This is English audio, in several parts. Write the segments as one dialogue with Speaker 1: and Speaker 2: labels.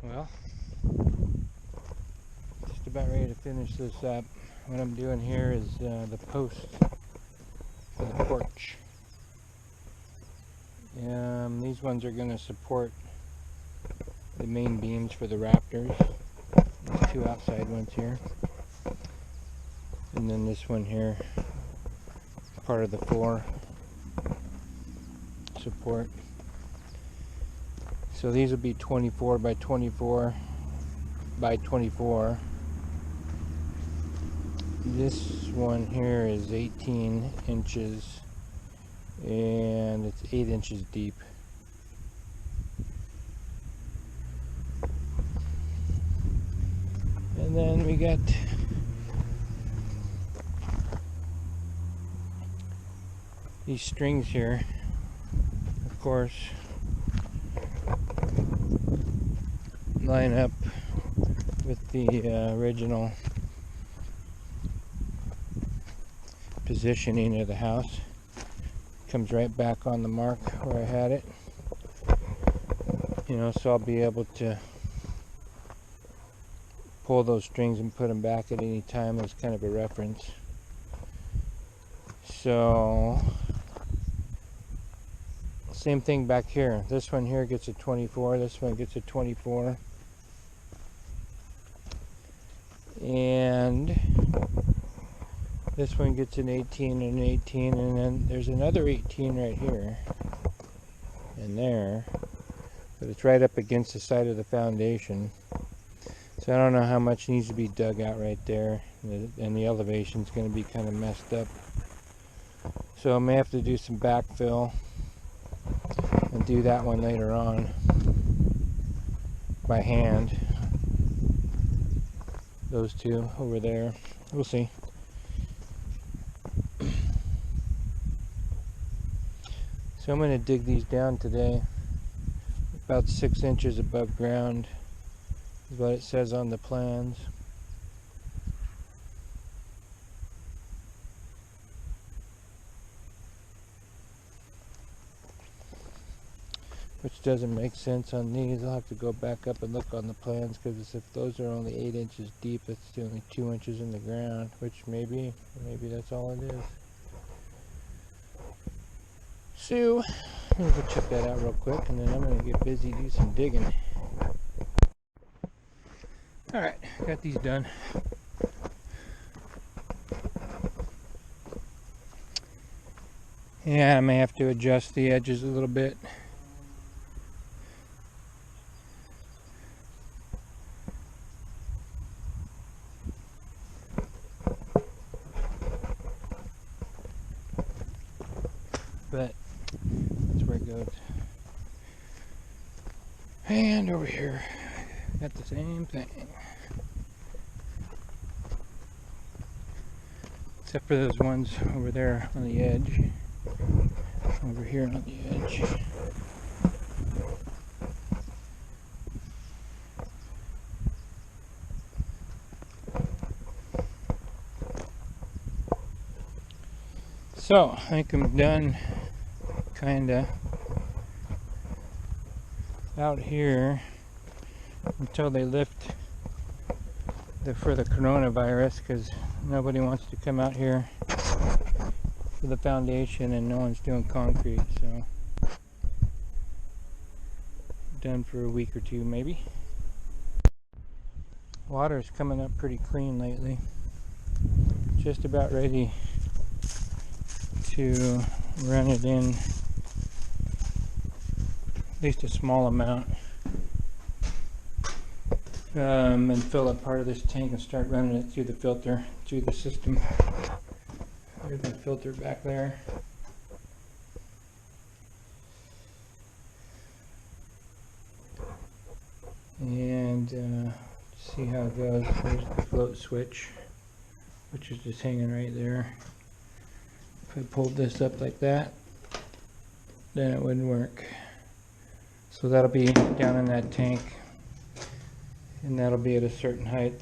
Speaker 1: Well, just about ready to finish this up. What I'm doing here is the post for the porch. These ones are going to support the main beams for the rafters. These two outside ones here. And then this one here, part of the floor support. So these will be 24 by 24 by 24. This one here is 18 inches and it's 8 inches deep. And then we got these strings here, of course, line up with the original positioning of the house. Comes right back on the mark where I had it, so I'll be able to pull those strings and put them back at any time as kind of a reference. So same thing back here. This one here gets a 24, this one gets a 24, and this one gets an 18 and an 18, and then there's another 18 right here and there, but it's right up against the side of the foundation. So I don't know how much needs to be dug out right there, and the elevation's going to be kind of messed up. So I may have to do some backfill and do that one later on by hand. Those two over there, we'll see. So I'm going to dig these down today, about 6 inches above ground is what it says on the plans. Which doesn't make sense on these. I'll have to go back up and look on the plans, because if those are only 8 inches deep, that's only 2 inches in the ground, which maybe that's all it is. So I'm going to go check that out real quick, and then I'm going to get busy, do some digging. Alright, got these done. Yeah, I may have to adjust the edges a little bit. But that's where it goes. And over here, got the same thing. Except for those ones over there on the edge. Over here on the edge. So, I think I'm done kinda out here until they lift for the coronavirus, because nobody wants to come out here for the foundation and no one's doing concrete. So done for a week or two maybe. Water's coming up pretty clean lately. Just about ready to run it in, at least a small amount, and fill up part of this tank and start running it through the filter, through the system. There's the filter back there. And see how it goes. There's the float switch, which is just hanging right there. If I pulled this up like that, then it wouldn't work. So that'll be down in that tank, and that'll be at a certain height.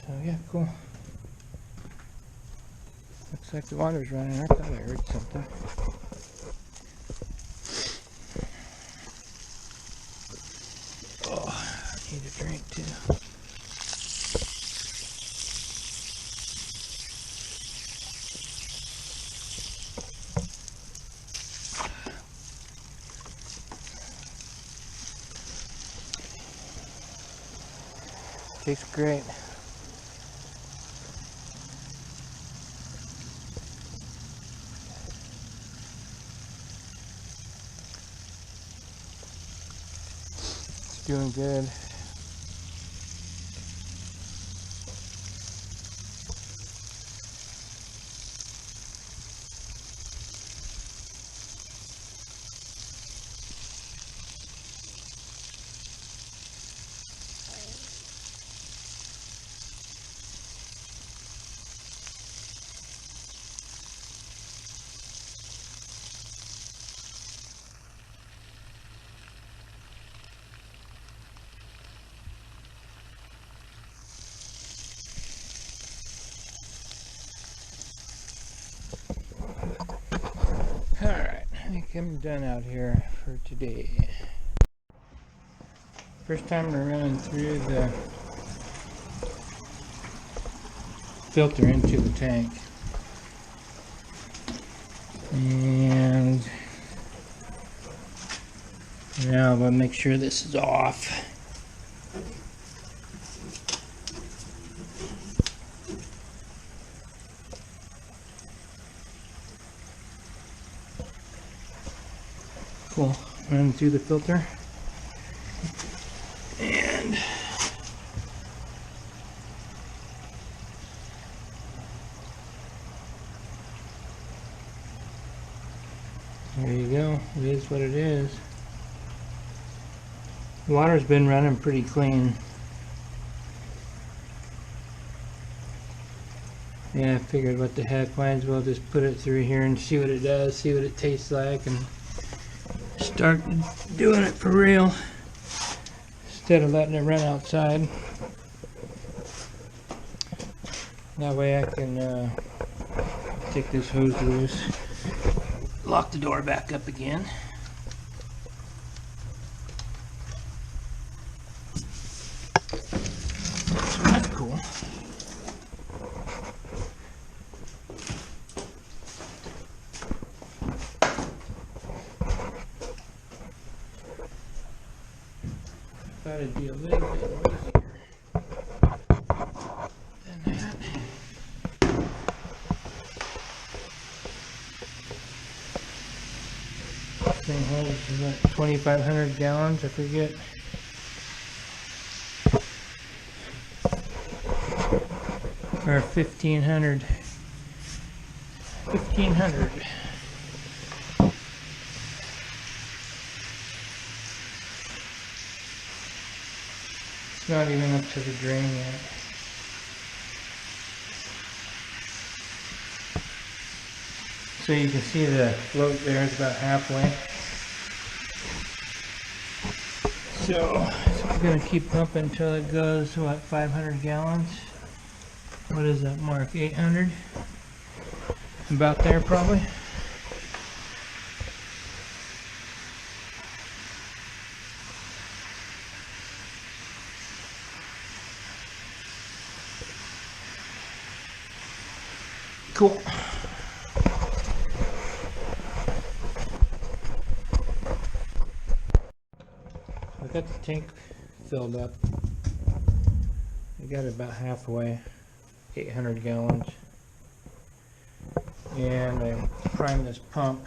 Speaker 1: So yeah, cool. Looks like the water's running. I thought I heard something. Oh, I need a drink too. Tastes great. It's doing good. Alright, I think I'm done out here for today. First time we're running through the filter into the tank. And now we'll make sure this is off. Cool. Run through the filter. And there you go. It is what it is. The water's been running pretty clean. Yeah, I figured what the heck, might as well just put it through here and see what it does, see what it tastes like, and start doing it for real instead of letting it run outside. That way I can take this hose loose, lock the door back up again. So that's cool. Thought it'd be a little bit easier than that. This thing holds about 2,500 gallons, I forget. Or 1,500. 1,500. It's not even up to the drain yet. So you can see the float there is about halfway. So I'm going to keep pumping until it goes, what, 500 gallons? What is that mark? 800? About there probably. Cool. I got the tank filled up. I got it about halfway, 800 gallons. And I primed this pump,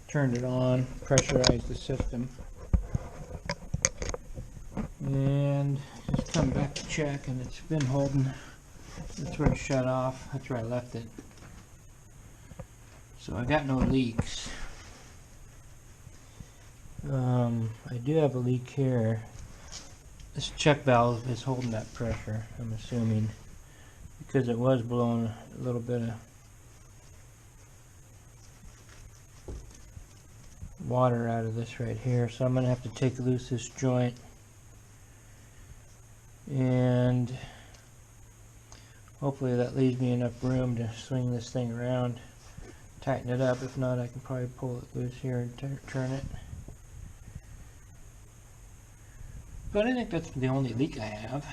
Speaker 1: turned it on, pressurized the system. And just come back to check, and it's been holding. That's where it shut off. That's where I left it. So I got no leaks. I do have a leak here. This check valve is holding that pressure, I'm assuming, because it was blowing a little bit of water out of this right here. So I'm going to have to take loose this joint and Hopefully that leaves me enough room to swing this thing around, tighten it up. If not, I can probably pull it loose here and turn it. But I think that's the only leak I have.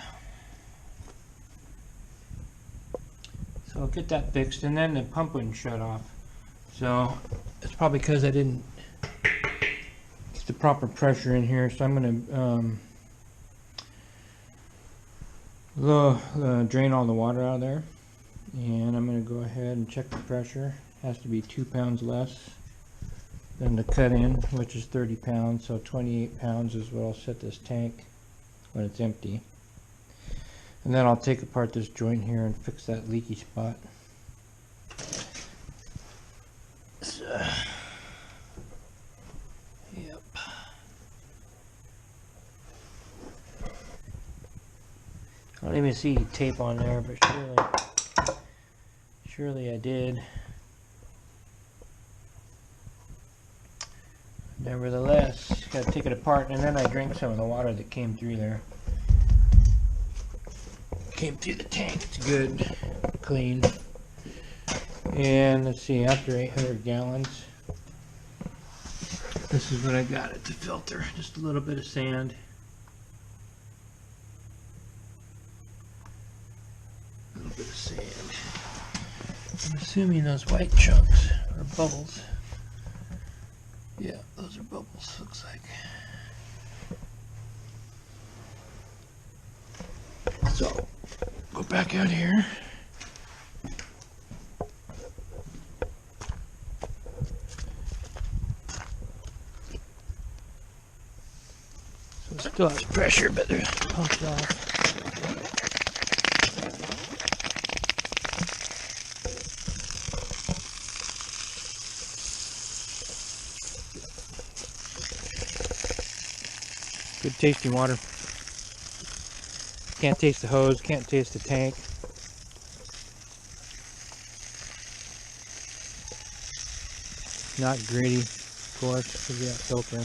Speaker 1: So I'll get that fixed, and then the pump wouldn't shut off. So it's probably because I didn't get the proper pressure in here. So I'm going to drain all the water out of there, and I'm going to go ahead and check the pressure. It has to be 2 pounds less than the cut in, which is 30 pounds. So 28 pounds is what I'll set this tank when it's empty. And then I'll take apart this joint here and fix that leaky spot. So, yep. I don't even see tape on there, but surely I did. Nevertheless, gotta take it apart, and then I drank some of the water that came through there. Came through the tank. It's good, clean. And let's see, after 800 gallons, this is what I got at the filter. Just a little bit of sand. A little bit of sand. I'm assuming those white chunks are bubbles. Yeah, those are bubbles, looks like. So, go back out here. So it still has pressure, but they're pumped off. Good tasting water. Can't taste the hose, can't taste the tank. Not gritty, of course, because of that filter.